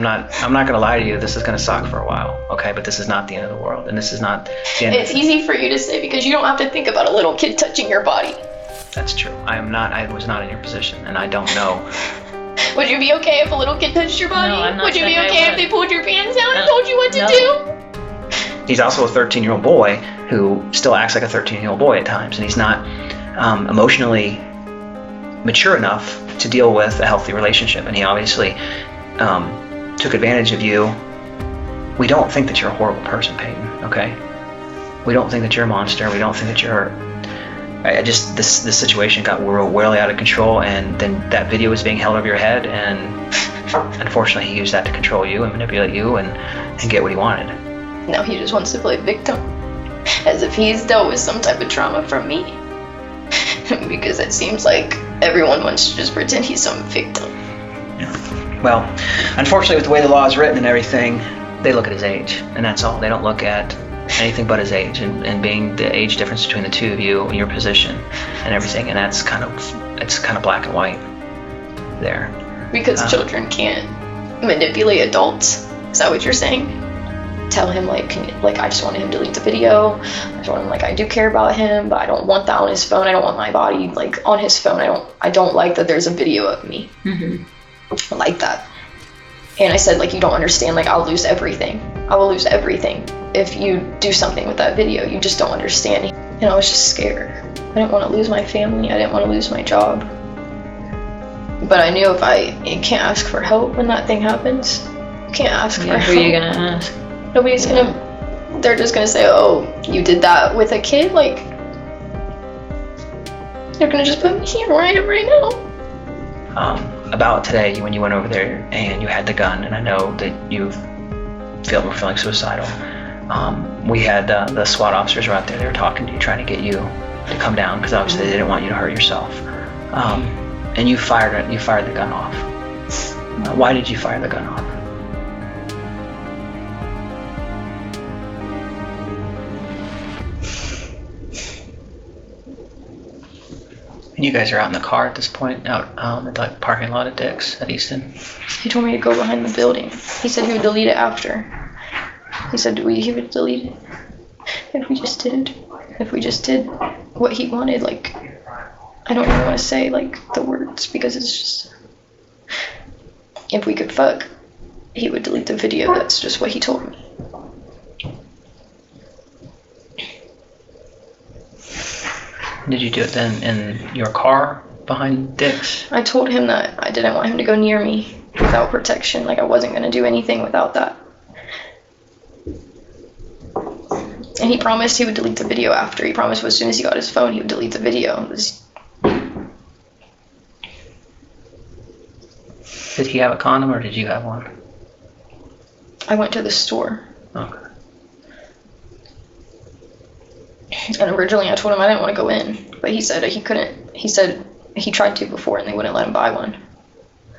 I'm not going to lie to you. This is going to suck for a while, okay? But this is not the end of the world, and this is not the end. It's easy for you to say because you don't have to think about a little kid touching your body. That's true. I was not in your position, and I don't know. Would you be okay if a little kid touched your body? No, I'm not. Would you be saying okay I if they would. pulled your pants down and No. told you what to No. do? He's also a 13-year-old boy who still acts like a 13-year-old boy at times, and he's not emotionally mature enough to deal with a healthy relationship, and he obviously took advantage of you. We don't think that you're a horrible person, Payton, okay? We don't think that you're a monster. We don't think that you're... This situation got really out of control, and then that video was being held over your head, and unfortunately he used that to control you and manipulate you and get what he wanted. Now he just wants to play victim, as if he's dealt with some type of trauma from me. Because it seems like everyone wants to just pretend he's some victim. Yeah. Well, unfortunately, with the way the law is written and everything, they look at his age, and that's all. They don't look at anything but his age, and being the age difference between the two of you and your position and everything, and it's kind of black and white there. Because children can't manipulate adults. Is that what you're saying? Tell him I just want him to delete the video. I just want him I do care about him, but I don't want that on his phone. I don't want my body on his phone. I don't like that there's a video of me. Mm-hmm. I like that. And I said you don't understand. I'll lose everything. I will lose everything if you do something with that video. You just don't understand. And I was just scared. I didn't want to lose my family. I didn't want to lose my job. But I knew if I can't ask for help when that thing happens. You can't ask for help. Who are you gonna ask? Nobody's gonna, they're just gonna say, oh, you did that with a kid? They're gonna just put me here right now. About today, when you went over there and you had the gun, and I know that you were feeling suicidal, we had the SWAT officers were out there. They were talking to you, trying to get you to come down, because obviously they didn't want you to hurt yourself. And you fired the gun off. Why did you fire the gun off? You guys are out in the car at this point, out at the parking lot at Dick's at Easton. He told me to go behind the building. He said he would delete it after. He said he would delete it if we just did what he wanted. I don't even want to say the words, because it's just, if we could fuck, he would delete the video. That's just what he told me. Did you do it then in your car behind Dick's? I told him that I didn't want him to go near me without protection. I wasn't going to do anything without that. And he promised he would delete the video after. He promised as soon as he got his phone, he would delete the video. Did he have a condom, or did you have one? I went to the store. Okay. And originally I told him I didn't want to go in, but he said he couldn't. He said he tried to before and they wouldn't let him buy one.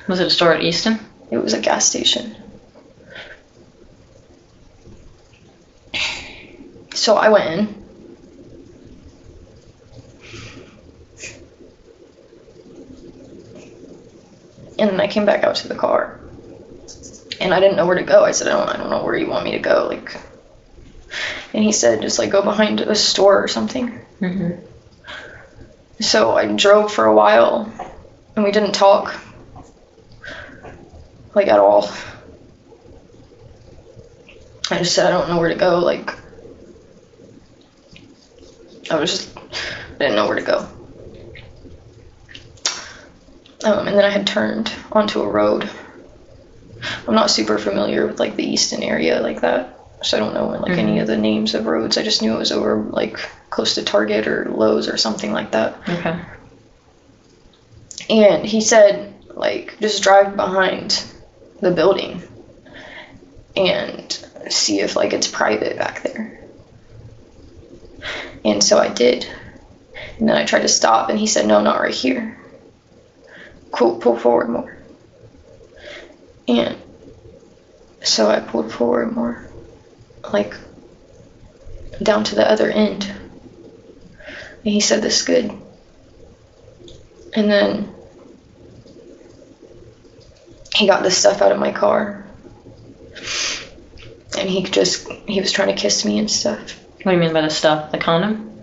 Was it a store at Easton? It was a gas station. So I went in. And then I came back out to the car. And I didn't know where to go. I said, I don't know where you want me to go. And he said, just go behind a store or something. Mm-hmm. So I drove for a while, and we didn't talk, at all. I just said, I don't know where to go. I didn't know where to go. And then I had turned onto a road. I'm not super familiar with the Easton area like that. So I don't know any of the names of roads. I just knew it was over close to Target or Lowe's or something like that. Okay. And he said just drive behind the building and see if it's private back there. And so I did. And then I tried to stop and he said, no, not right here. Cool, pull forward more. And so I pulled forward more. Down to the other end. And he said, this is good. And then he got the stuff out of my car And he was trying to kiss me and stuff. What do you mean by the stuff? The condom?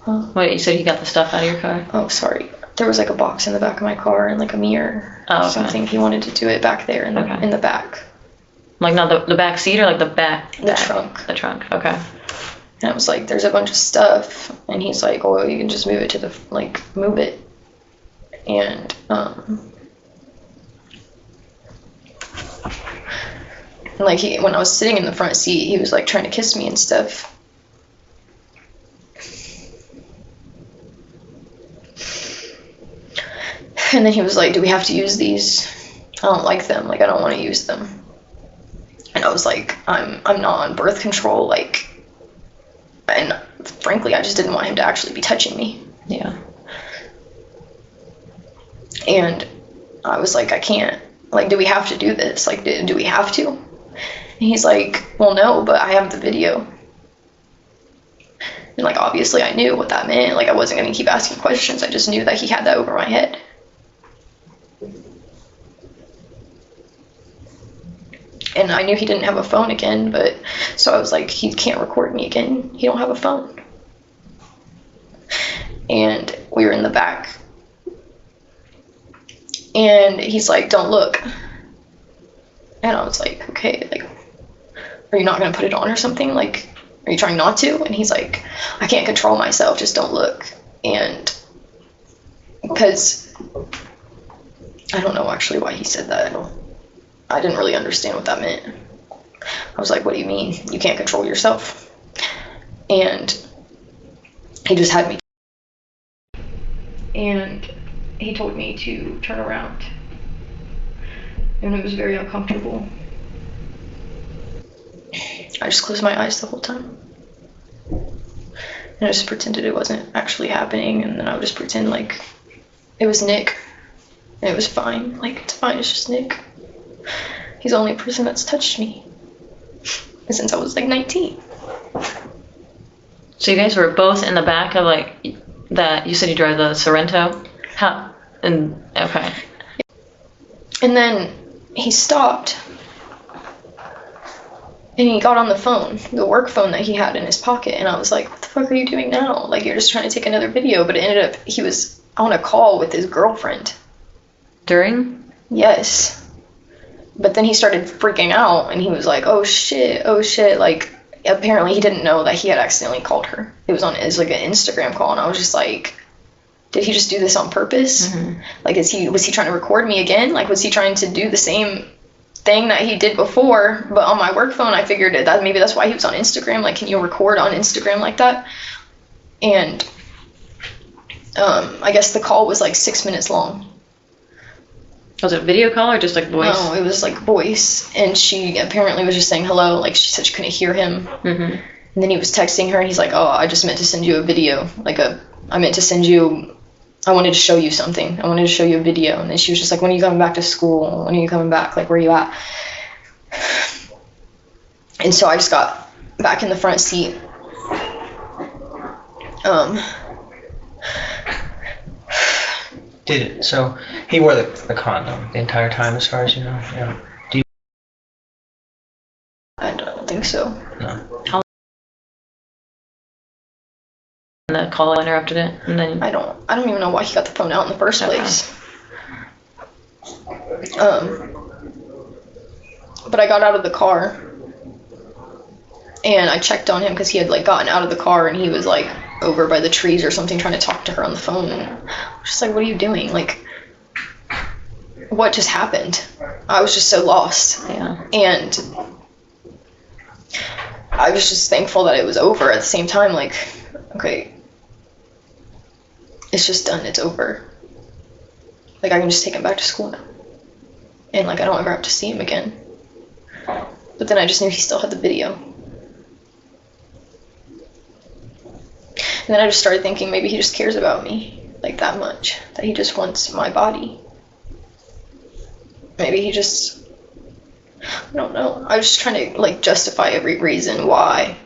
Huh? Wait, you said you got the stuff out of your car? Oh, sorry. There was like a box in the back of my car and like a mirror or something. He wanted to do it back there in the back. Like not the back seat or like the back? The trunk. The trunk, okay. And I was like, there's a bunch of stuff. And he's like, oh, you can just move it to move it. And, like when I was sitting in the front seat, he was like trying to kiss me and stuff. And then he was like, do we have to use these? I don't like them. Like, I don't want to use them. And I was like, I'm not on birth control. Like, and frankly, I just didn't want him to actually be touching me. Yeah. And I was like, I can't. Like, do we have to do this? Like, do we have to? And he's like, well, no, but I have the video. And like, obviously I knew what that meant. Like, I wasn't going to keep asking questions. I just knew that he had that over my head. And I knew he didn't have a phone again, but so I was like, he can't record me again. He don't have a phone. And we were in the back. And he's like, don't look. And I was like, okay, like, are you not going to put it on or something? Like, are you trying not to? And he's like, I can't control myself, just don't look. And because I don't know actually why he said that. I didn't really understand what that meant. I was like, what do you mean? You can't control yourself? And he just had me. And he told me to turn around. And it was very uncomfortable. I just closed my eyes the whole time. And I just pretended it wasn't actually happening. And then I would just pretend like it was Nick. And it was fine. Like, it's fine, it's just Nick. He's the only person that's touched me since I was like 19. So you guys were both in the back of like that. You said you drive the Sorrento. How? And okay. And then he stopped. And he got on the phone, the work phone that he had in his pocket. And I was like, what the fuck are you doing now? Like, you're just trying to take another video. But it ended up, he was on a call with his girlfriend. During? Yes. But then he started freaking out. And he was like, oh shit. Like, apparently he didn't know that he had accidentally called her. It was like an Instagram call. And I was just like, did he just do this on purpose? Mm-hmm. Like, was he trying to record me again? Like, was he trying to do the same thing that he did before? But on my work phone, I figured that maybe that's why he was on Instagram. Like, can you record on Instagram like that? And I guess the call was like 6 minutes long. Was it a video call or just like voice? No, it was like voice. And she apparently was just saying hello. Like, she said she couldn't hear him. Mm-hmm. And then he was texting her, and he's like, oh, I just meant to send you a video. I wanted to show you something. I wanted to show you a video. And then she was just like, when are you coming back to school? When are you coming back? Like, where are you at? And so I just got back in the front seat. So he wore the condom the entire time, as far as you know? Yeah. I don't think so. No. How? And the call interrupted it, and then I don't even know why he got the phone out in the first place. But I got out of the car, and I checked on him because he had like gotten out of the car, and he was like over by the trees or something trying to talk to her on the phone. And I was just like, what are you doing? Like, what just happened? I was just so lost. Yeah. And I was just thankful that it was over. At the same time, like, okay, it's just done, it's over. Like, I can just take him back to school now. And like, I don't ever have to see him again. But then I just knew he still had the video. And then I just started thinking maybe he just cares about me, like, that much. That he just wants my body. Maybe he just, I don't know. I was just trying to like justify every reason why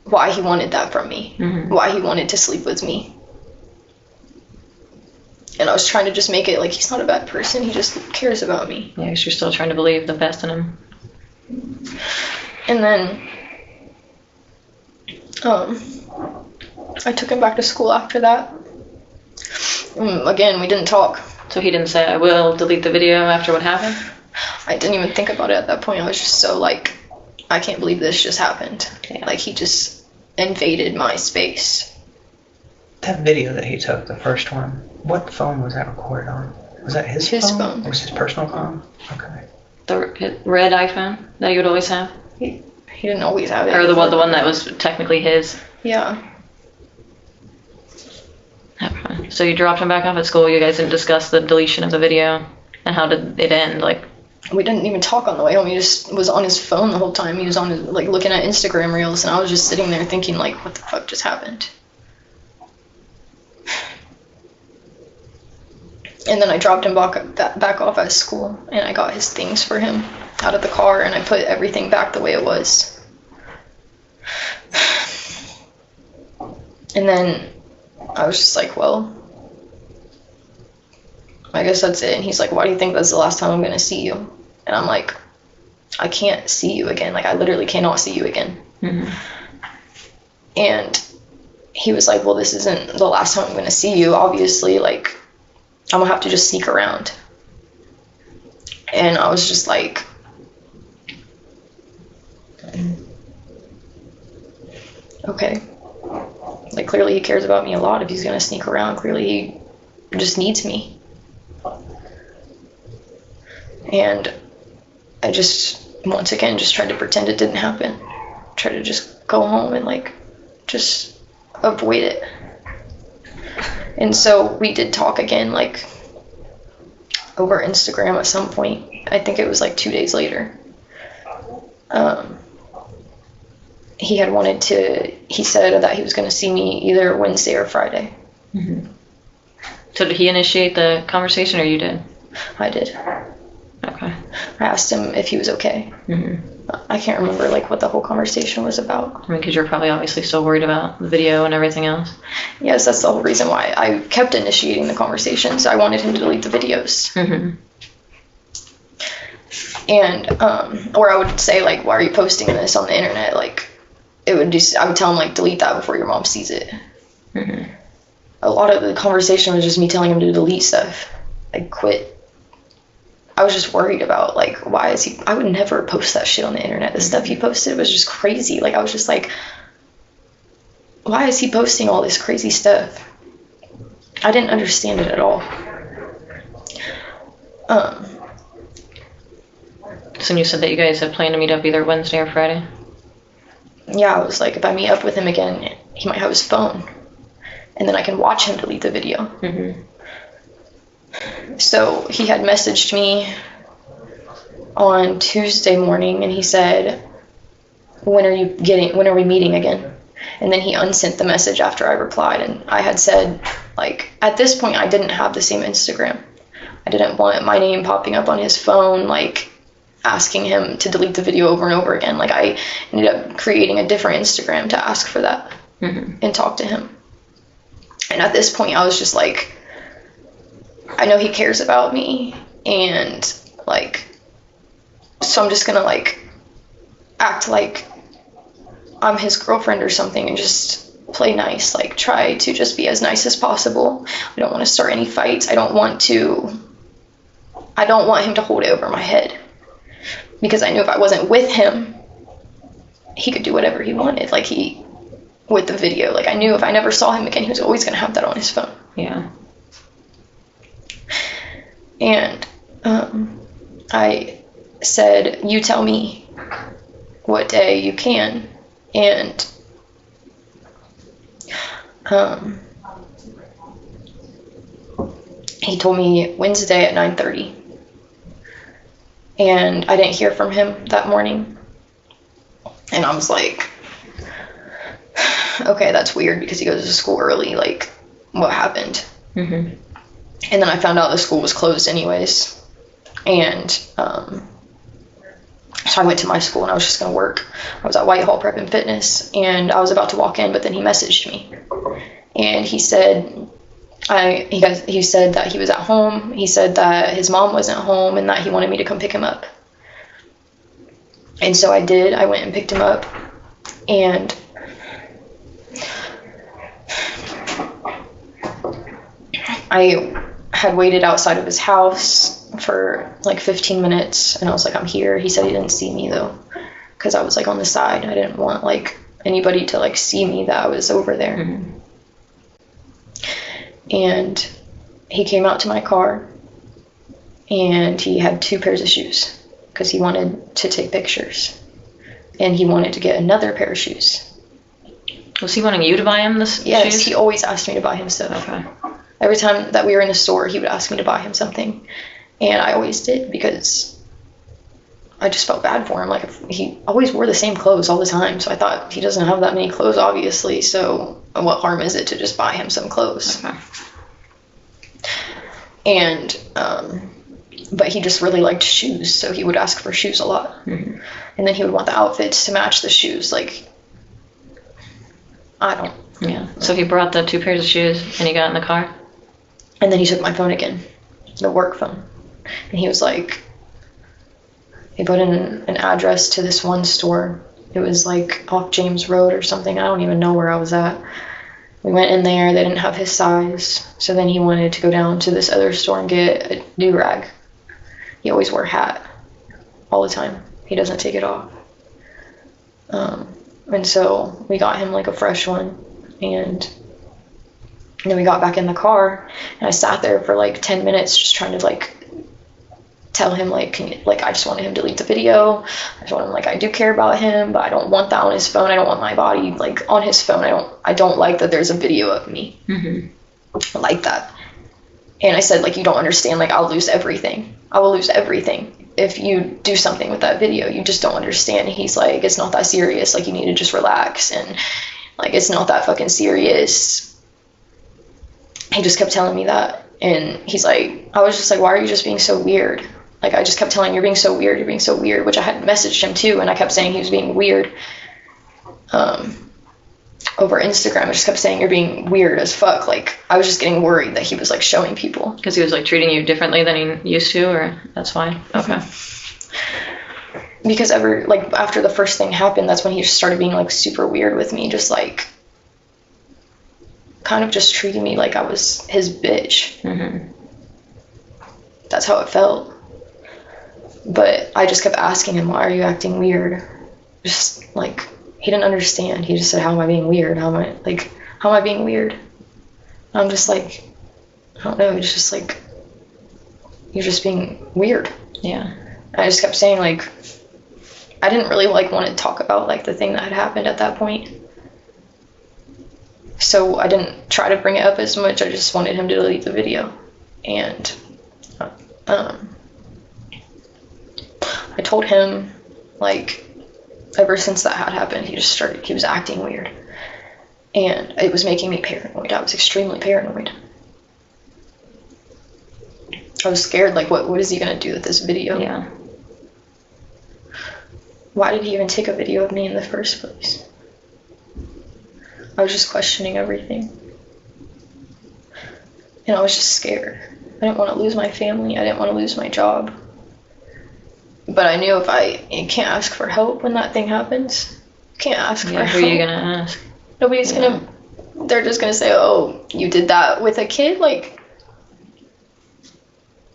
he wanted that from me. Mm-hmm. Why he wanted to sleep with me. And I was trying to just make it like he's not a bad person, he just cares about me. Yeah, 'cause you're still trying to believe the best in him. And then I took him back to school after that. Again, we didn't talk. So he didn't say, I will delete the video after what happened? I didn't even think about it at that point. I was just so like, I can't believe this just happened. Yeah. Like, he just invaded my space. That video that he took, the first one, what phone was that recorded on? Was that his phone? It was his personal phone? Okay. The red iPhone that you would always have? He didn't always have it. Or the one that was technically his? Yeah. Okay. So you dropped him back off at school, you guys didn't discuss the deletion of the video? And how did it end? Like, we didn't even talk on the way home. He just was on his phone the whole time. He was on his, like, looking at Instagram reels, and I was just sitting there thinking, like, what the fuck just happened? And then I dropped him back off at school, and I got his things for him out of the car, and I put everything back the way it was. And then I was just like, well, I guess that's it. And he's like, why do you think that's the last time I'm going to see you? And I'm like, I can't see you again. Like, I literally cannot see you again. mm-hmm. And he was like, well, this isn't the last time I'm going to see you. Obviously, like, I'm going to have to just sneak around. And I was just like, okay. Like, clearly he cares about me a lot if he's going to sneak around. Clearly he just needs me. And I just, once again, just tried to pretend it didn't happen. Tried to just go home and, like, just avoid it. And so we did talk again, like, over Instagram at some point. I think it was like 2 days later. He had wanted to, he said that he was going to see me either Wednesday or Friday. Mm-hmm. So did he initiate the conversation, or you did? I did. Okay. I asked him if he was okay. Mm-hmm. I can't remember, like, what the whole conversation was about. I mean, because you're probably obviously still worried about the video and everything else. Yes, that's the whole reason why I kept initiating the conversations. I wanted him to delete the videos. Mm-hmm. And, or I would say, like, why are you posting this on the internet? Like, it would just, I would tell him, like, delete that before your mom sees it. Mm-hmm. A lot of the conversation was just me telling him to delete stuff. Like, quit. I was just worried about, like, why is he, I would never post that shit on the internet. The stuff he posted was just crazy. Like, I was just like, why is he posting all this crazy stuff? I didn't understand it at all. So you said that you guys have planned to meet up either Wednesday or Friday? Yeah, I was like, if I meet up with him again, he might have his phone. And then I can watch him delete the video. Mm-hmm. So he had messaged me on Tuesday morning, and he said, when are we meeting again? And then he unsent the message after I replied, and I had said, like, at this point I didn't have the same Instagram. I didn't want my name popping up on his phone, like, asking him to delete the video over and over again. Like, I ended up creating a different Instagram to ask for that. Mm-hmm. And talk to him. And at this point I was just like, I know he cares about me, and, like, so I'm just gonna, like, act like I'm his girlfriend or something and just play nice, like, try to just be as nice as possible. I don't want to start any fights. I don't want him to hold it over my head, because I knew if I wasn't with him, he could do whatever he wanted, like, with the video. Like, I knew if I never saw him again, he was always gonna have that on his phone. Yeah. And I said, you tell me what day you can. And he told me Wednesday at 9:30. And I didn't hear from him that morning. And I was like, okay, that's weird, because he goes to school early. Like, what happened? Mm-hmm. And then I found out the school was closed anyways. And so I went to my school, and I was just going to work. I was at Whitehall Prep and Fitness, and I was about to walk in, but then he messaged me. And he said, he said that he was at home. He said that his mom wasn't home and that he wanted me to come pick him up. And so I did. I went and picked him up, and I had waited outside of his house for like 15 minutes, and I was like, I'm here. He said he didn't see me though, because I was like on the side. I didn't want like anybody to like see me that I was over there. Mm-hmm. And he came out to my car, and he had 2 pairs of shoes because he wanted to take pictures, and he wanted to get another pair of shoes. Was he wanting you to buy him this Yes, shoes? he always asked me to buy him stuff. Okay. Every time that we were in the store, he would ask me to buy him something, and I always did because I just felt bad for him. Like, he always wore the same clothes all the time, so I thought he doesn't have that many clothes, obviously, so what harm is it to just buy him some clothes? Okay. And but he just really liked shoes, so he would ask for shoes a lot. Mm-hmm. And then he would want the outfits to match the shoes. Like, I don't. Yeah. So he brought the 2 pairs of shoes and he got in the car? And then he took my phone again, the work phone. And he was like, he put in an address to this one store. It was like off James Road or something. I don't even know where I was at. We went in there, they didn't have his size. So then he wanted to go down to this other store and get a do-rag. He always wore a hat all the time. He doesn't take it off. And so we got him like a fresh one. And then we got back in the car, and I sat there for like 10 minutes just trying to like tell him like, I just wanted him to delete the video. I just want him, like, I do care about him, but I don't want that on his phone. I don't want my body like on his phone. I don't like that there's a video of me. Mm-hmm. I like that. And I said, like, you don't understand, like, I'll lose everything. I will lose everything if you do something with that video. You just don't understand. And he's like, it's not that serious. Like, you need to just relax. And like, it's not that fucking serious. He just kept telling me that. And he's like, I was just like, why are you just being so weird? Like, I just kept telling him, you're being so weird, which I had messaged him too, and I kept saying he was being weird. Over Instagram, I just kept saying, you're being weird as fuck. Like, I was just getting worried that he was like showing people. Because he was like treating you differently than he used to, or that's why? Okay. Because after the first thing happened, that's when he just started being like super weird with me, just like kind of just treating me like I was his bitch. Mm-hmm. That's how it felt. But I just kept asking him, why are you acting weird? Just like, he didn't understand. He just said, how am I being weird? How am I being weird? And I'm just like, I don't know. It's just like, you're just being weird. Yeah. And I just kept saying, like, I didn't really like want to talk about like the thing that had happened at that point. So I didn't try to bring it up as much. I just wanted him to delete the video. And I told him, like, ever since that had happened, he was acting weird. And it was making me paranoid. I was extremely paranoid. I was scared, like, what is he going to do with this video? Yeah. Why did he even take a video of me in the first place? I was just questioning everything. And I was just scared. I didn't want to lose my family. I didn't want to lose my job. But I knew you can't ask for help when that thing happens. You can't ask for help. Who are you going to ask? Nobody's going to, they're just going to say, oh, you did that with a kid? Like,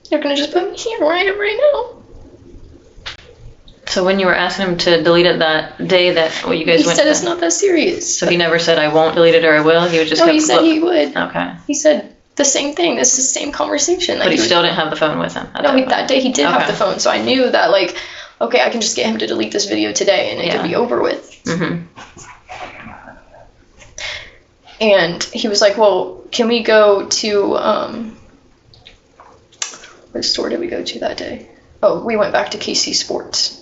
they're going to just put me here where I am right now. So when you were asking him to delete it that day that you guys went He said it's not that serious. So he never said, I won't delete it or I will? He would just he said he would. Okay. He said the same thing. This is the same conversation. But he still didn't have the phone with him? That day he did have the phone, so I knew that, like, okay, I can just get him to delete this video today and it could be over with. Mm-hmm. And he was like, well, can we go to, what store did we go to that day? Oh, we went back to KC Sports.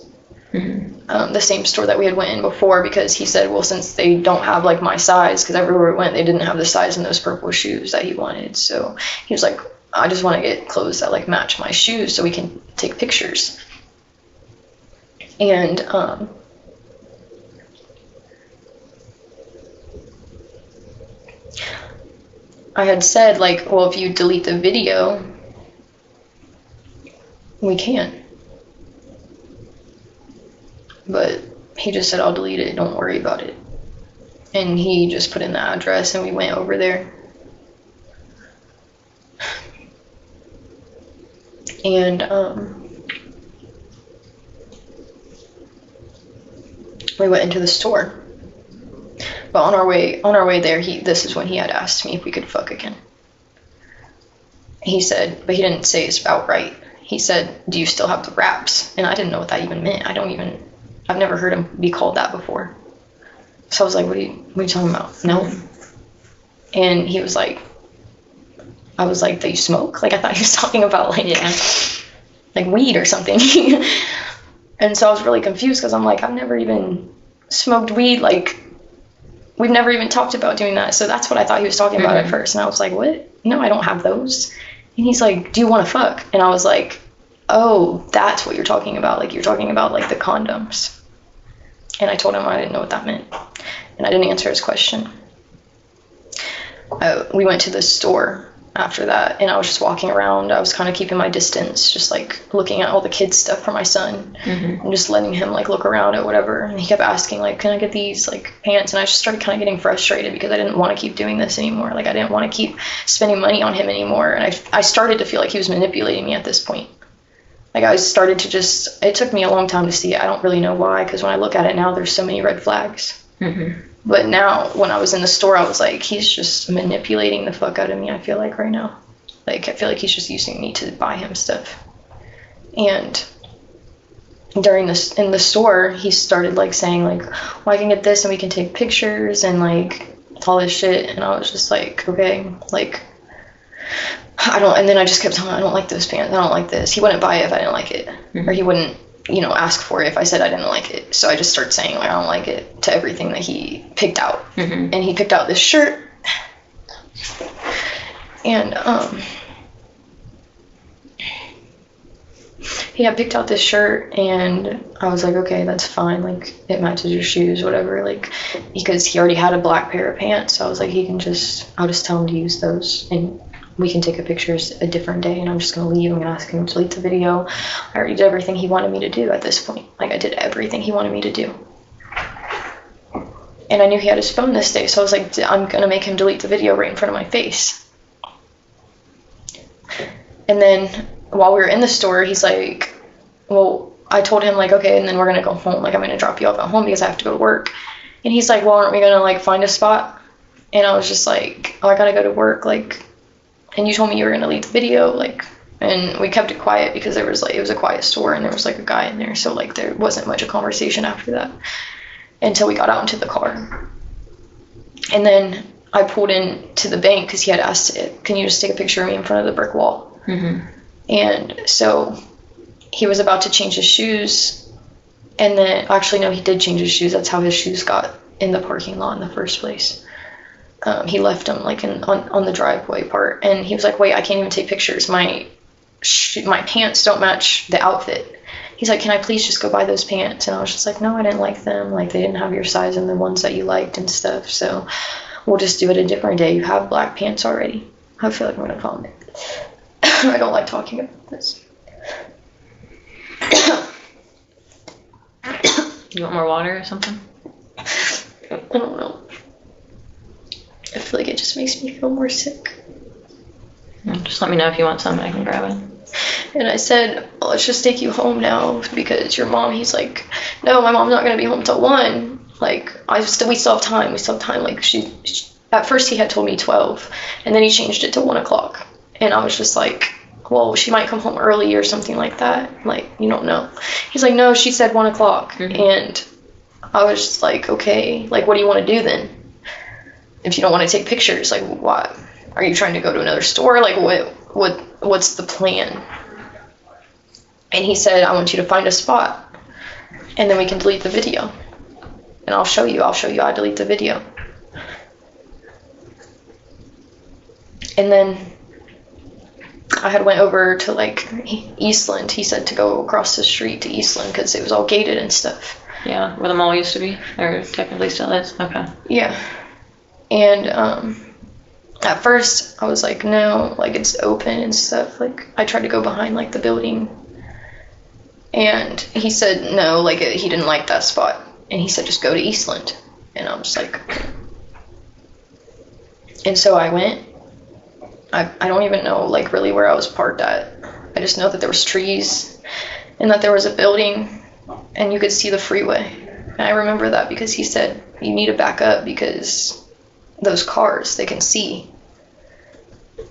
Mm-hmm. The same store that we had went in before, because he said, well, since they don't have like my size, because everywhere we went they didn't have the size in those purple shoes that he wanted, so he was like, I just want to get clothes that like match my shoes so we can take pictures. And I had said, like, well, if you delete the video, we can. but he just said, I'll delete it, don't worry about it. And he just put in the address, and we went over there. And we went into the store. But on our way there, this is when he had asked me if we could fuck again. He said, but he didn't say it's about right. He said, do you still have the wraps? And I didn't know what that even meant. I've never heard him be called that before. So I was like, what are you talking about? No. And he was like, I was like, that you smoke? Like, I thought he was talking about like weed or something. And so I was really confused, because I'm like, I've never even smoked weed. Like, we've never even talked about doing that. So that's what I thought he was talking about at first. And I was like, what? No, I don't have those. And he's like, do you want to fuck? And I was like, oh, that's what you're talking about. Like, you're talking about like the condoms. And I told him I didn't know what that meant. And I didn't answer his question. We went to the store after that, and I was just walking around. I was kind of keeping my distance, just like looking at all the kids stuff for my son, and just letting him like look around at whatever. And he kept asking like, can I get these like pants? And I just started kind of getting frustrated, because I didn't want to keep doing this anymore. Like, I didn't want to keep spending money on him anymore. And I started to feel like he was manipulating me at this point. Like, I started to just, it took me a long time to see it. I don't really know why, because when I look at it now, there's so many red flags. But now, when I was in the store, I was like, he's just manipulating the fuck out of me, I feel like, right now. Like, I feel like he's just using me to buy him stuff. And in the store, he started, like, saying, like, well, I can get this, and we can take pictures, and, like, all this shit. And I was just like, okay, like, and then I just kept telling him, I don't like those pants, I don't like this. He wouldn't buy it if I didn't like it. Or he wouldn't, ask for it if I said I didn't like it. So I just started saying, like, I don't like it to everything that he picked out. And he picked out this shirt. And he had picked out this shirt, and I was like, okay, that's fine. Like, it matches your shoes, whatever. Like, because he already had a black pair of pants. So I was like, I'll just tell him to use those, and we can take a picture a different day, and I'm just going to leave. I'm going to ask him to delete the video. I already did everything he wanted me to do at this point. Like, I did everything he wanted me to do. And I knew he had his phone this day, so I was like, I'm going to make him delete the video right in front of my face. And then while we were in the store, he's like, well, I told him, like, okay, and then we're going to go home. Like, I'm going to drop you off at home because I have to go to work. And he's like, well, aren't we going to, like, find a spot? And I was just like, oh, I got to go to work, like, and you told me you were going to delete the video, like, and we kept it quiet because there was, like, it was a quiet store, and there was, like, a guy in there, so, like, there wasn't much of a conversation after that until we got out into the car. And then I pulled into the bank because he had asked it, can you just take a picture of me in front of the brick wall? And so he was about to change his shoes, and then, actually, no, he did change his shoes. That's how his shoes got in the parking lot in the first place. He left them, like, on the driveway part, and he was like, wait, I can't even take pictures. My pants don't match the outfit. He's like, can I please just go buy those pants? And I was just like, no, I didn't like them. Like, they didn't have your size and the ones that you liked and stuff, so we'll just do it a different day. You have black pants already. I feel like I'm gonna vomit. I don't like talking about this. You want more water or something? I don't know. I feel like it just makes me feel more sick. Just let me know if you want some, I can grab it. And I said, well, let's just take you home now because your mom, he's like, no, my mom's not going to be home till 1. Like, we still have time. Like, she at first he had told me 12, and then he changed it to 1 o'clock. And I was just like, well, she might come home early or something like that. Like, you don't know. He's like, no, she said 1 o'clock. And I was just like, okay, like, what do you want to do then? If you don't want to take pictures, like, what? Are you trying to go to another store? Like, what's the plan? And he said, I want you to find a spot, and then we can delete the video. And I'll show you how to delete the video. And then I had went over to, like, Eastland. He said to go across the street to Eastland because it was all gated and stuff. Yeah, where the mall used to be, or technically still is. Okay. Yeah. And at first I was like, no, like, it's open and stuff. Like, I tried to go behind, like, the building, And he said no, like he didn't like that spot. And he said just go to Eastland. And I was like, and so I went. I don't even know like really where I was parked at. I just know that there was trees and that there was a building and you could see the freeway. And I remember that because he said you need to back up because those cars, they can see.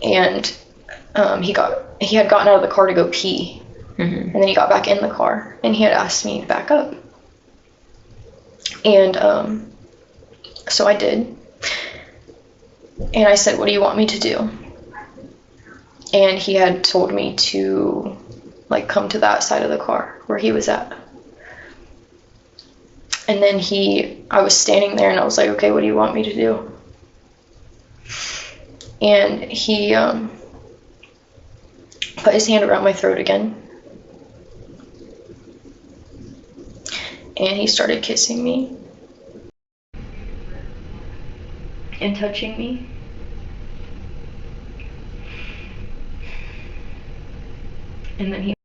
And he had gotten out of the car to go pee. And then he got back in the car and he had asked me to back up. And so I did. And I said, what do you want me to do? And he had told me to like come to that side of the car where he was at. And then I was standing there and I was like, okay, what do you want me to do? And he put his hand around my throat again. And he started kissing me and touching me. And then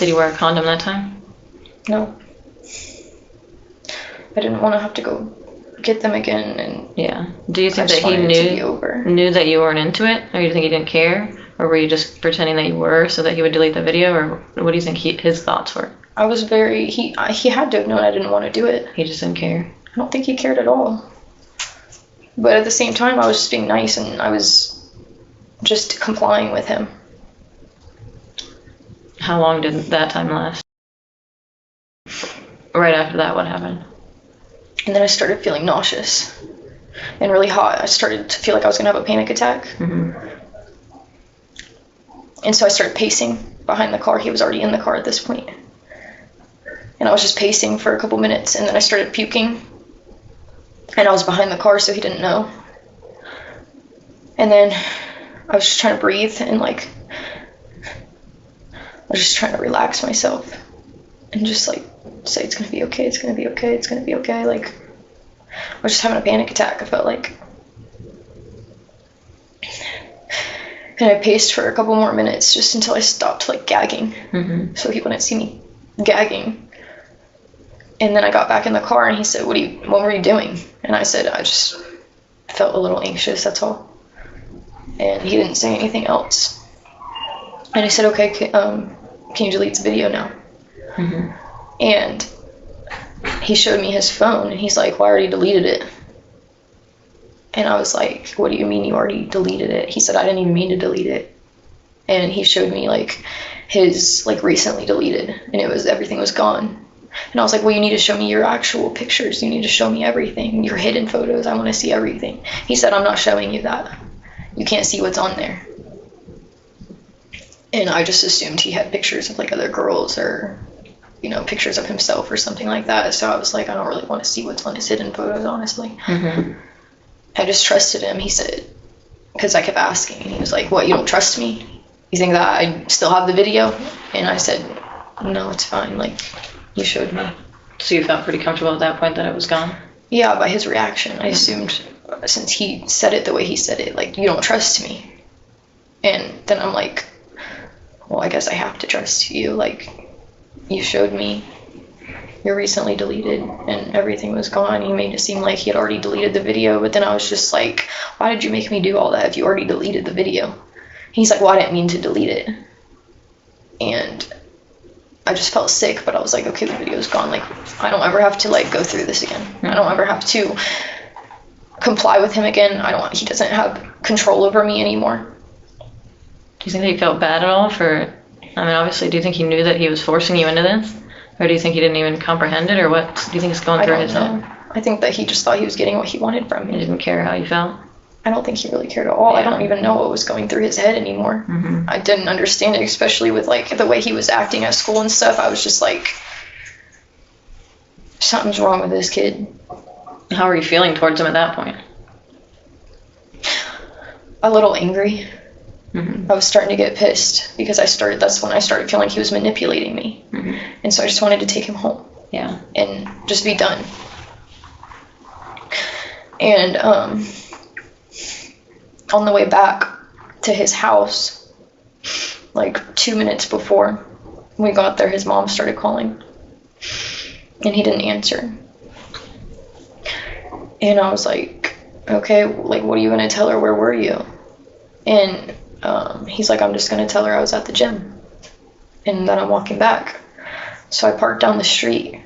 Did he wear a condom that time? No. I didn't want to have to go get them again. And yeah. Do you think that he knew that you weren't into it? Or do you think he didn't care? Or were you just pretending that you were so that he would delete the video? Or what do you think his thoughts were? I was he had to have known I didn't want to do it. He just didn't care? I don't think he cared at all. But at the same time, I was just being nice and I was just complying with him. How long did that time last? Right after that, what happened? And then I started feeling nauseous and really hot. I started to feel like I was going to have a panic attack. And so I started pacing behind the car. He was already in the car at this point. And I was just pacing for a couple minutes, and then I started puking. And I was behind the car, so he didn't know. And then I was just trying to breathe and like, I was just trying to relax myself and just like say it's gonna be okay, it's gonna be okay, it's gonna be okay. Like I was just having a panic attack, I felt like. And I paced for a couple more minutes just until I stopped like gagging. So he wouldn't see me gagging. And then I got back in the car and he said, what were you doing? And I said, I just felt a little anxious, that's all. And he didn't say anything else. And I said, okay, can you delete the video now? And he showed me his phone and he's like, well, I already deleted it. And I was like, what do you mean you already deleted it? He said, I didn't even mean to delete it. And he showed me like his like recently deleted and everything was gone. And I was like, well, you need to show me your actual pictures. You need to show me everything, your hidden photos. I want to see everything. He said, I'm not showing you that. You can't see what's on there. And I just assumed he had pictures of like other girls or, you know, pictures of himself or something like that. So I was like, I don't really want to see what's on his hidden photos, honestly. I just trusted him. He said, because I kept asking. He was like, what, you don't trust me? You think that I still have the video? And I said, no, it's fine. Like, you showed me. So you felt pretty comfortable at that point that it was gone? Yeah, by his reaction. I assumed, since he said it the way he said it, like, you don't trust me. And then I'm like, well, I guess I have to trust you. Like, you showed me your recently deleted and everything was gone. He made it seem like he had already deleted the video, but then I was just like, why did you make me do all that if you already deleted the video? He's like, well, I didn't mean to delete it. And I just felt sick, but I was like, okay, the video's gone. Like, I don't ever have to like go through this again. I don't ever have to comply with him again. He doesn't have control over me anymore. Do you think that he felt bad at all obviously, do you think he knew that he was forcing you into this? Or do you think he didn't even comprehend it? Or what do you think is going through his head? I think that he just thought he was getting what he wanted from me. He didn't care how you felt? I don't think he really cared at all. Yeah. I don't even know what was going through his head anymore. I didn't understand it, especially with like the way he was acting at school and stuff. I was just like, something's wrong with this kid. How were you feeling towards him at that point? A little angry. I was starting to get pissed because that's when I started feeling like he was manipulating me. And so I just wanted to take him home. Yeah. And just be done. And on the way back to his house, like 2 minutes before we got there, his mom started calling, and he didn't answer. And I was like, okay, like, what are you gonna tell her? Where were you? And he's like, I'm just gonna tell her I was at the gym, and then I'm walking back. So I parked down the street,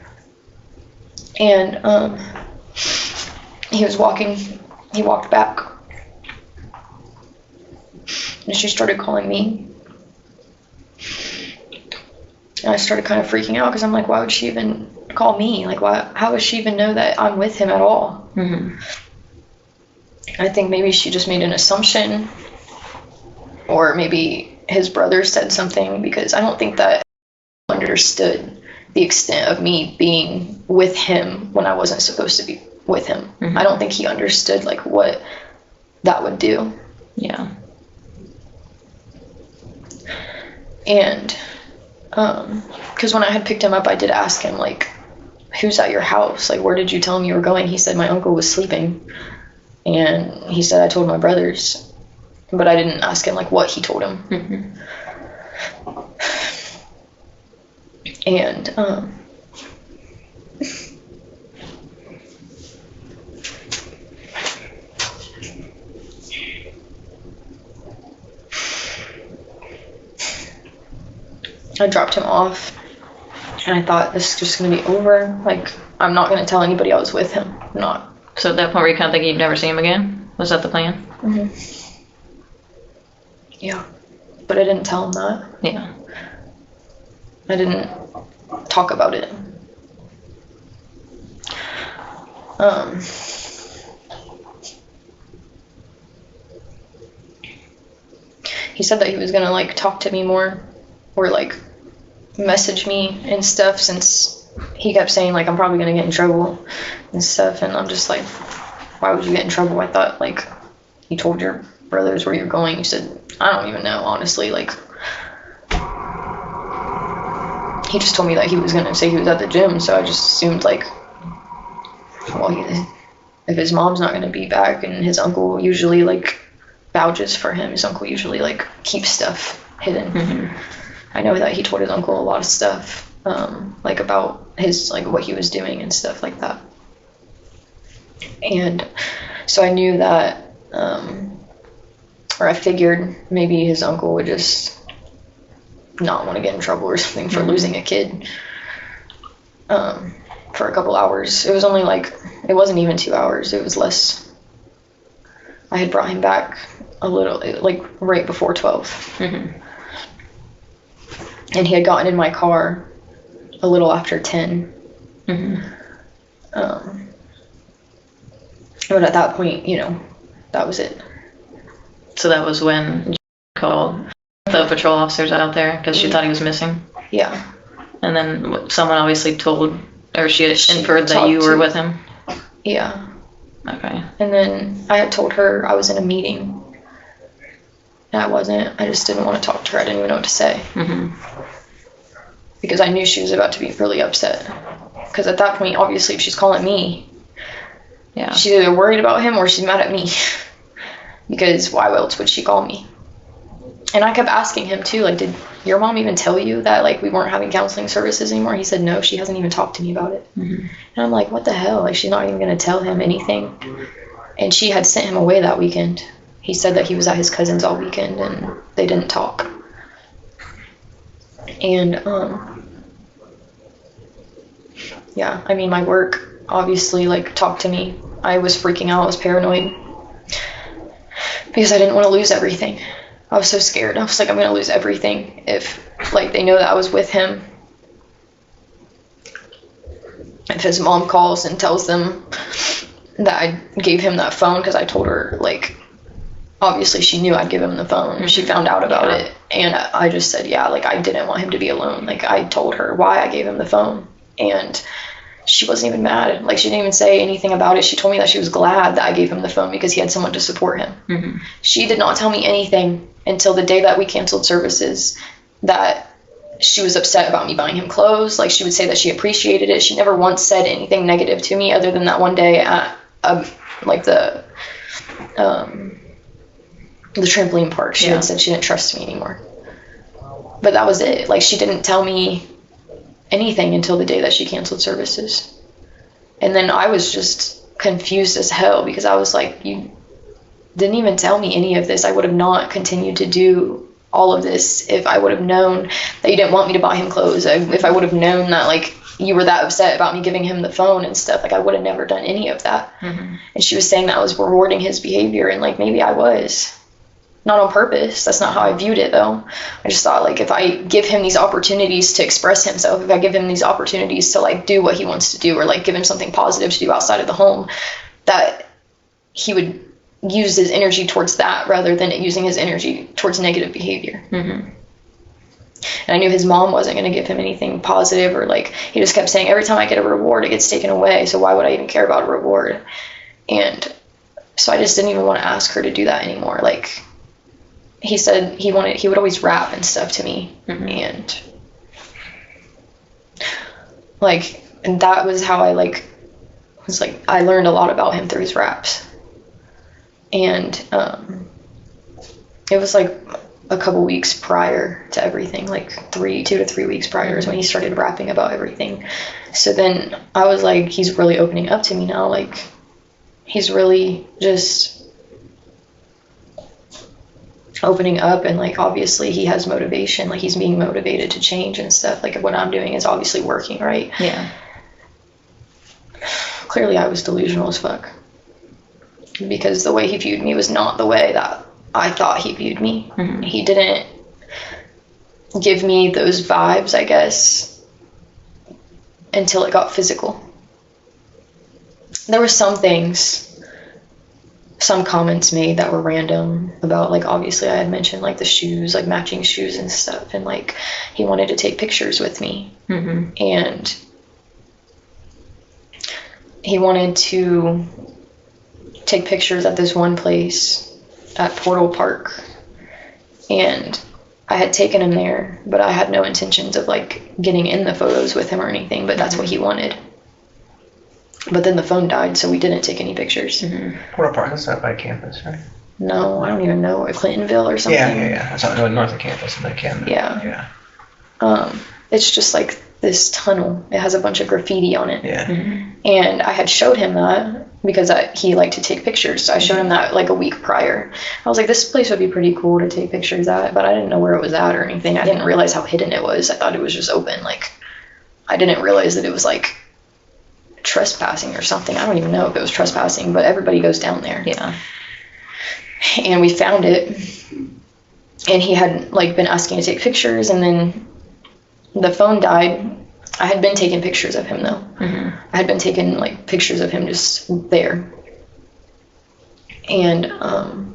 and he walked back, and she started calling me. And I started kind of freaking out because I'm like, why would she even call me? Like, how would she even know that I'm with him at all? Mm-hmm. I think maybe she just made an assumption, or maybe his brother said something, because I don't think that he understood the extent of me being with him when I wasn't supposed to be with him. Mm-hmm. I don't think he understood, like, what that would do. Yeah. And because when I had picked him up, I did ask him, like, who's at your house? Like, where did you tell him you were going? He said my uncle was sleeping. And he said I told my brothers. But I didn't ask him, like, what he told him. Mm-hmm. And I dropped him off, and I thought, this is just going to be over. Like, I'm not going to tell anybody I was with him. I'm not. So at that point, were you kind of thinking you'd never see him again? Was that the plan? Mm-hmm. Yeah. But I didn't tell him that. Yeah. I didn't talk about it. He said that he was going to, like, talk to me more, or, like, message me and stuff, since he kept saying, like, I'm probably gonna get in trouble and stuff. And I'm just like, why would you get in trouble? I thought, like, you told your brothers where you're going. You said, I don't even know, honestly. Like, he just told me that he was gonna say he was at the gym, so I just assumed, like, well, if his mom's not gonna be back, and his uncle usually, like, vouches for him, his uncle usually, like, keeps stuff hidden. Mm-hmm. I know that he told his uncle a lot of stuff, like, about his, like, what he was doing and stuff like that. And so I knew that, or I figured maybe his uncle would just not want to get in trouble or something for losing a kid for a couple hours. It was only, like, it wasn't even 2 hours. It was less. I had brought him back a little, like, right before 12. Mm-hmm. And he had gotten in my car a little after 10. Mm-hmm. But at that point, you know, that was it. So that was when you called the patrol officers out there because she thought he was missing? Yeah. And then someone obviously told, or she inferred that you were with him? Yeah. Okay. And then I had told her I was in a meeting. And I wasn't. I just didn't want to talk to her. I didn't even know what to say. Mm-hmm. Because I knew she was about to be really upset. Because at that point, obviously, if she's calling me, yeah, she's either worried about him or she's mad at me. Because why else would she call me? And I kept asking him, too, like, did your mom even tell you that, like, we weren't having counseling services anymore? He said, no, she hasn't even talked to me about it. Mm-hmm. And I'm like, what the hell? Like, she's not even going to tell him anything. And she had sent him away that weekend. He said that he was at his cousin's all weekend, and they didn't talk. And, yeah, I mean, my work obviously, like, talked to me. I was freaking out. I was paranoid because I didn't want to lose everything. I was so scared. I was like, I'm going to lose everything if, like, they know that I was with him. If his mom calls and tells them that I gave him that phone, because I told her, like, obviously she knew I'd give him the phone. Mm-hmm. She found out about it. And I just said, yeah, like, I didn't want him to be alone. Like, I told her why I gave him the phone. And she wasn't even mad. Like, she didn't even say anything about it. She told me that she was glad that I gave him the phone because he had someone to support him. Mm-hmm. She did not tell me anything until the day that we canceled services that she was upset about me buying him clothes. Like, she would say that she appreciated it. She never once said anything negative to me other than that one day at, like, the trampoline park. She had said she didn't trust me anymore. But that was it. Like, she didn't tell me anything until the day that she canceled services. And then I was just confused as hell, because I was like, you didn't even tell me any of this. I would have not continued to do all of this if I would have known that you didn't want me to buy him clothes. If I would have known that, like, you were that upset about me giving him the phone and stuff, like, I would have never done any of that. And she was saying that I was rewarding his behavior, and, like, maybe I was. Not on purpose. That's not how I viewed it, though. I just thought, like, if I give him these opportunities to express himself, if I give him these opportunities to, like, do what he wants to do, or, like, give him something positive to do outside of the home, that he would use his energy towards that rather than using his energy towards negative behavior. And I knew his mom wasn't going to give him anything positive, or, like, he just kept saying, every time I get a reward, it gets taken away, so why would I even care about a reward? And so I just didn't even want to ask her to do that anymore. Like, he said he would always rap and stuff to me. And, like, and that was how I, like, was like, I learned a lot about him through his raps. And it was like a couple weeks prior to everything, like 2 to 3 weeks prior is when he started rapping about everything. So then I was like, he's really opening up to me now. Like, he's really just opening up, and, like, obviously he has motivation. Like, he's being motivated to change and stuff. Like, what I'm doing is obviously working, right? Yeah. Clearly I was delusional as fuck, because the way he viewed me was not the way that I thought he viewed me. He didn't give me those vibes, I guess, until it got physical. There were some things, some comments made that were random about, like, obviously I had mentioned, like, the shoes, like, matching shoes and stuff, and, like, he wanted to take pictures with me. And he wanted to take pictures at this one place at Portal Park, and I had taken him there, but I had no intentions of, like, getting in the photos with him or anything, but that's what he wanted. But then the phone died, so we didn't take any pictures. Portal Park is up by campus, right? No, I don't even know. Clintonville or something. Yeah. That's not north of campus, in the campus. Yeah. It's just like this tunnel. It has a bunch of graffiti on it. And I had showed him that because he liked to take pictures. So I showed him that, like, a week prior. I was like, this place would be pretty cool to take pictures at, but I didn't know where it was at or anything. I didn't realize how hidden it was. I thought it was just open. Like, I didn't realize that it was, like, trespassing or something. I don't even know if it was trespassing, but everybody goes down there. And we found it, and he had, like, been asking to take pictures, and then the phone died. I had been taking pictures of him, though. I had been taking, like, pictures of him just there. And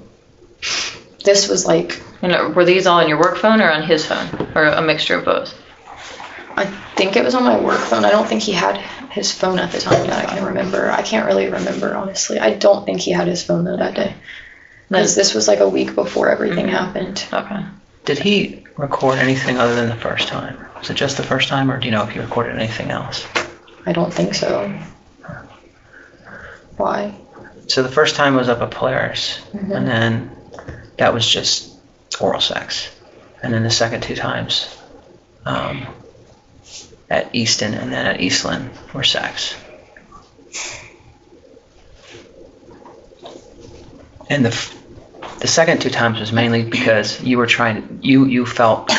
this was like... And were these all on your work phone or on his phone, or a mixture of both? I think it was on my work phone. I don't think he had his phone at the time that I can remember. I can't really remember, honestly. I don't think he had his phone, though, that day. Because this was like a week before everything happened. Okay. Did he record anything other than the first time? Was it just the first time, or do you know if he recorded anything else? I don't think so. Why? So the first time was up at Polaris, and then that was just oral sex. And then the second 2 times at Easton and then at Eastland were sex. And the second 2 times was mainly because you were trying, you felt...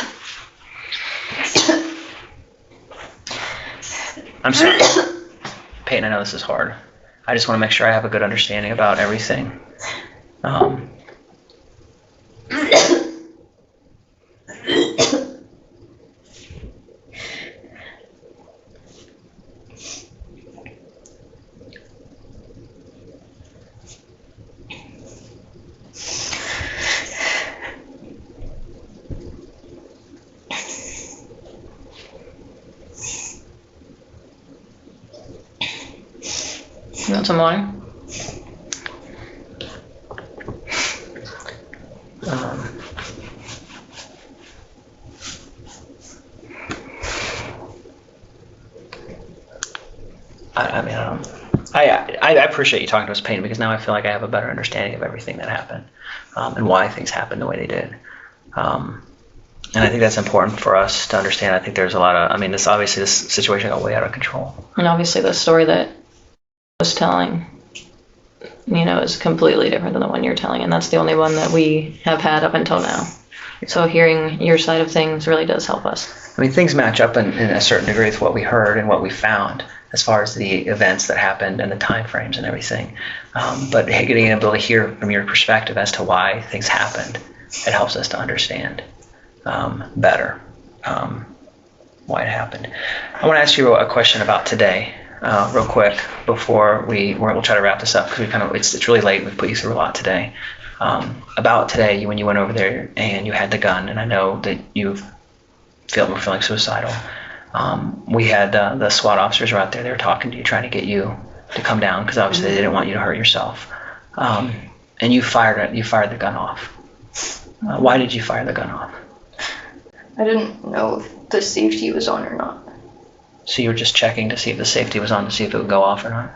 I'm sorry. Payton, I know this is hard. I just want to make sure I have a good understanding about everything. You want some water? I appreciate you talking to us, Payton, because now I feel like I have a better understanding of everything that happened and why things happened the way they did. And I think that's important for us to understand. I think there's a lot of, this situation got way out of control. And obviously the story that I was telling, is completely different than the one you're telling. And that's the only one that we have had up until now. So hearing your side of things really does help us. Things match up in a certain degree with what we heard and what we found as far as the events that happened and the time frames and everything. But getting able to hear from your perspective as to why things happened, it helps us to understand better why it happened. I want to ask you a question about today, real quick, before we'll try to wrap this up, because it's really late. We've put you through a lot today. About today, when you went over there and you had the gun, and I know that you were feeling suicidal. We had the SWAT officers were out there. They were talking to you, trying to get you to come down, because obviously they didn't want you to hurt yourself. And you fired the gun off. Why did you fire the gun off? I didn't know if the safety was on or not. So you were just checking to see if the safety was on, to see if it would go off or not?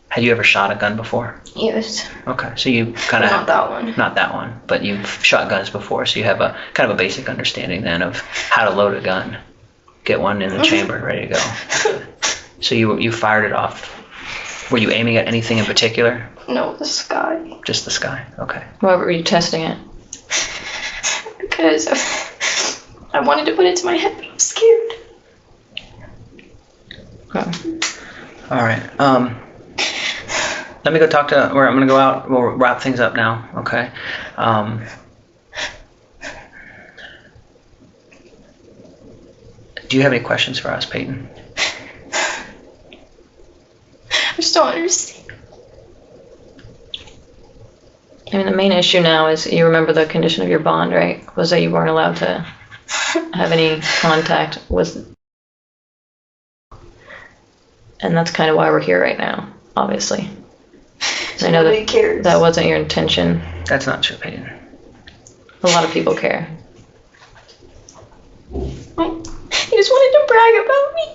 Had you ever shot a gun before? Yes. Okay, so you kind of... Not that one. Not that one, but you've shot guns before, so you have a kind of a basic understanding then of how to load a gun. Get one in the chamber, ready to go. So you fired it off. Were you aiming at anything in particular? No, the sky. Just the sky, okay. Why were you testing it? Because I wanted to put it to my head, but I'm scared. Okay. All right. Let me go talk to, I'm going to go out. We'll wrap things up now, okay? Do you have any questions for us, Payton? I just don't understand. The main issue now is, you remember the condition of your bond, right? Was that you weren't allowed to have any contact with... And that's kind of why we're here right now, obviously. I know that wasn't your intention. That's not true, Payton. A lot of people care. He just wanted to brag about me.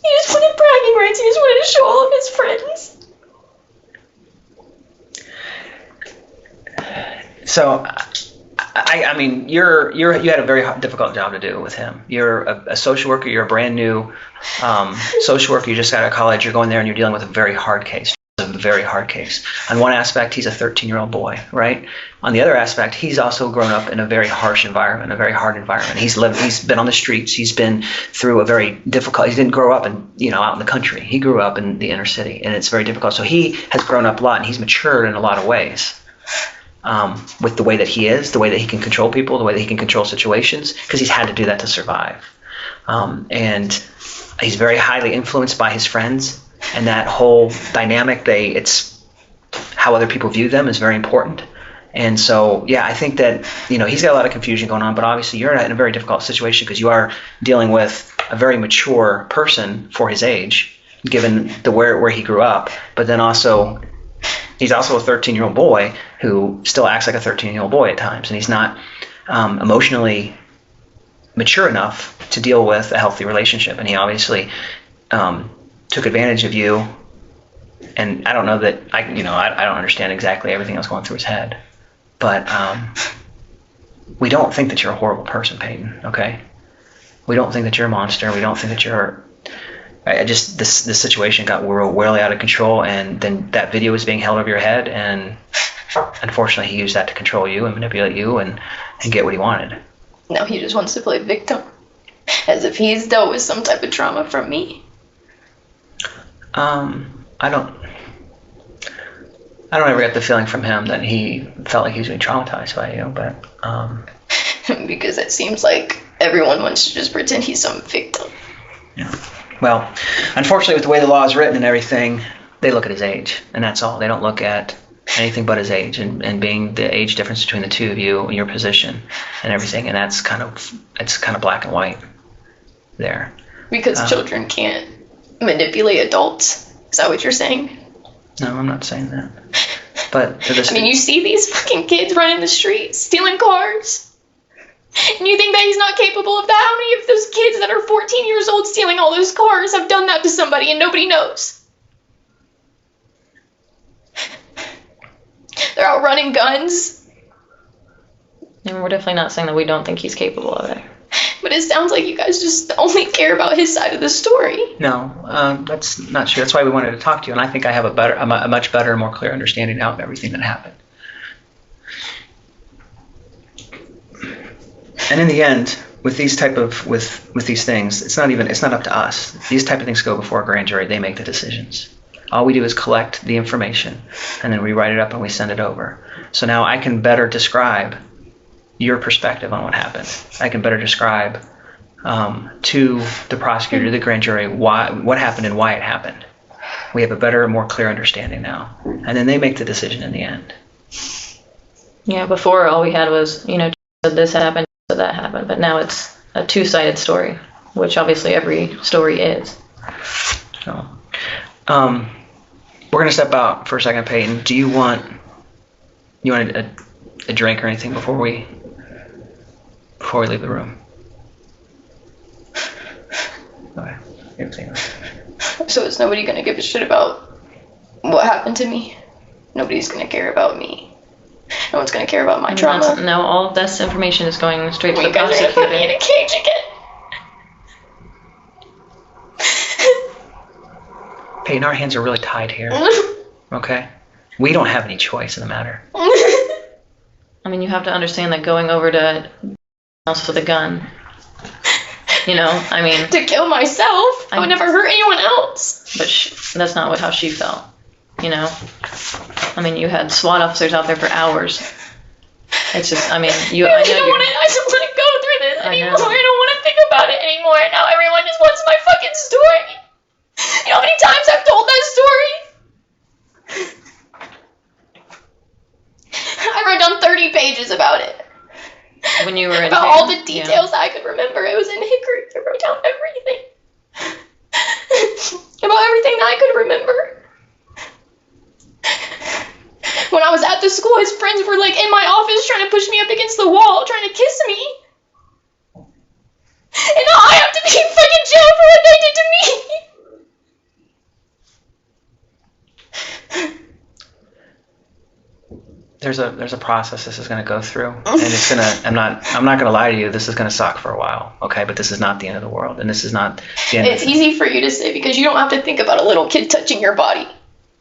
He just wanted bragging rights. He just wanted to show all of his friends. So, you had a very difficult job to do with him. You're a social worker. You're a brand new social worker. You just got out of college. You're going there and you're dealing with a very hard case. On one aspect, he's a 13-year-old boy, right? On the other aspect, he's also grown up in a very harsh environment, a very hard environment. He's been on the streets. He's been through a very difficult. He didn't grow up out in the country. He grew up in the inner city, and it's very difficult. So he has grown up a lot, and he's matured in a lot of ways. With the way that he is, the way that he can control people, the way that he can control situations, because he's had to do that to survive. And he's very highly influenced by his friends, and that whole dynamic, it's how other people view them is very important. And so, yeah, I think that, he's got a lot of confusion going on, but obviously you're in a very difficult situation because you are dealing with a very mature person for his age, given where he grew up, but then also... He's also a 13-year-old boy who still acts like a 13-year-old boy at times, and he's not emotionally mature enough to deal with a healthy relationship. And he obviously took advantage of you. And I don't know that I don't understand exactly everything that's going through his head, but we don't think that you're a horrible person, Payton. Okay, we don't think that you're a monster. We don't think that you're... this situation got really out of control, and then that video was being held over your head, and unfortunately he used that to control you and manipulate you and get what he wanted. Now he just wants to play victim, as if he's dealt with some type of trauma from me. I don't ever get the feeling from him that he felt like he was being traumatized by you, but because it seems like everyone wants to just pretend he's some victim. Yeah. Well, unfortunately, with the way the law is written and everything, they look at his age, and that's all. They don't look at anything but his age, and being the age difference between the two of you and your position and everything, and it's kind of black and white there. Because children can't manipulate adults. Is that what you're saying? No, I'm not saying that. But you see these fucking kids running the streets, stealing cars. And you think that he's not capable of that? How many of those kids that are 14 years old stealing all those cars have done that to somebody and nobody knows? They're out running guns. And we're definitely not saying that we don't think he's capable of it. But it sounds like you guys just only care about his side of the story. No, that's not true. That's why we wanted to talk to you, and I think I have a much better, more clear understanding now of everything that happened. And in the end, with these things, it's not up to us. These type of things go before a grand jury. They make the decisions. All we do is collect the information, and then we write it up and we send it over. So now I can better describe your perspective on what happened. I can better describe to the prosecutor, the grand jury, what happened and why it happened. We have a better, more clear understanding now. And then they make the decision in the end. Yeah, before all we had was, said this happened, said that happened. But now it's a two-sided story, which obviously every story is. So, we're going to step out for a second, Payton. Do you want a drink or anything before we leave the room? Okay. So is nobody gonna give a shit about what happened to me? Nobody's gonna care about me. No one's gonna care about my trauma. No, all of this information is going straight to the You guys are gonna put me in prosecutor. a cage again. Payton, our hands are really tied here. Okay? We don't have any choice in the matter. I mean, you have to understand that going over to house with a gun, To kill myself? I would never hurt anyone else. But that's not how she felt, I mean, you had SWAT officers out there for hours. It's just, I just don't want to go through this anymore. know. I don't want to think about it anymore. Now everyone just wants my fucking story. You know how many times I've told that story? I wrote down 30 pages about it. When you were in about jail, all the details I could remember. It was in Hickory. I wrote down everything. About everything that I could remember. When I was at the school, his friends were like in my office trying to push me up against the wall, trying to kiss me. And now I have to be in fucking jail for what they did to me. There's a process this is going to go through, and it's going to. I'm not going to lie to you. This is going to suck for a while, okay? But this is not the end of the world, and this is not the end. It's easy for you to say because you don't have to think about a little kid touching your body.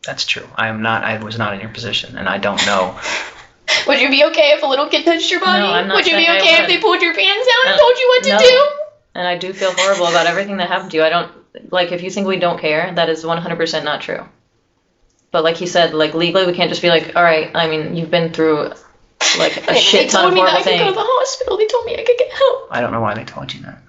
That's true. I was not in your position, and I don't know. Would you be okay if a little kid touched your body? No, I'm not Would you be saying I okay if would. they pulled your pants down and told you what to No. do? And I do feel horrible about everything that happened to you. I don't, if you think we don't care, that is 100% not true. But like he said, legally we can't just be all right, you've been through a shit ton of horrible things. They told me that I could go to things. the hospital. They told me I could get help. I don't know why they told you that.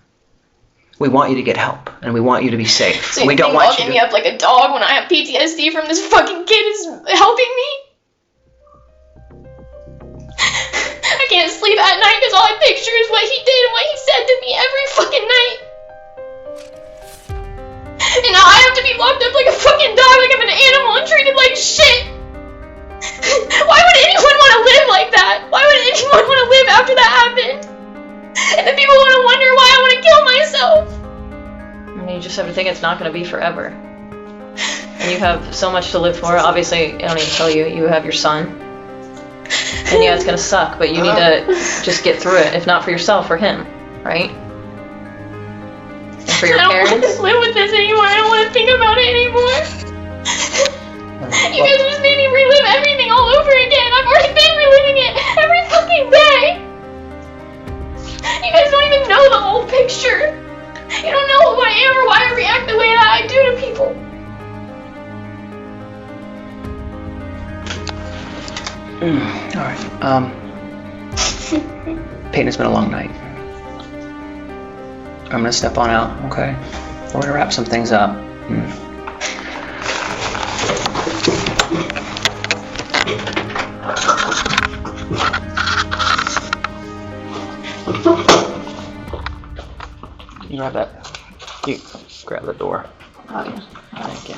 We want you to get help, and we want you to be safe. So you we think don't want locking me up like a dog when I have PTSD from this fucking kid is helping me? I can't sleep at night because all I picture is what he did and what he said to me every fucking night. And now I have to be locked up like a fucking dog, like I'm an animal and treated like shit. Why would anyone want to live like that? Why would anyone want to live after that happened? And then people want to wonder why I want to kill myself. You just have to think it's not going to be forever. And you have so much to live for. Obviously, I don't need to tell you, you have your son. And yeah, it's going to suck, but you need to just get through it. If not for yourself, for him, right? And for your I don't parents. want to live with this anymore. I don't want to think about it anymore. You guys just made me relive everything all over again. I've already been reliving it every fucking day. You guys don't even know the whole picture. You don't know who I am or why I react the way that I do to people. All right. Payton, it's been a long night. I'm gonna step on out, okay? We're gonna wrap some things up. You grab that. You grab the door. Oh, yeah. Thank you.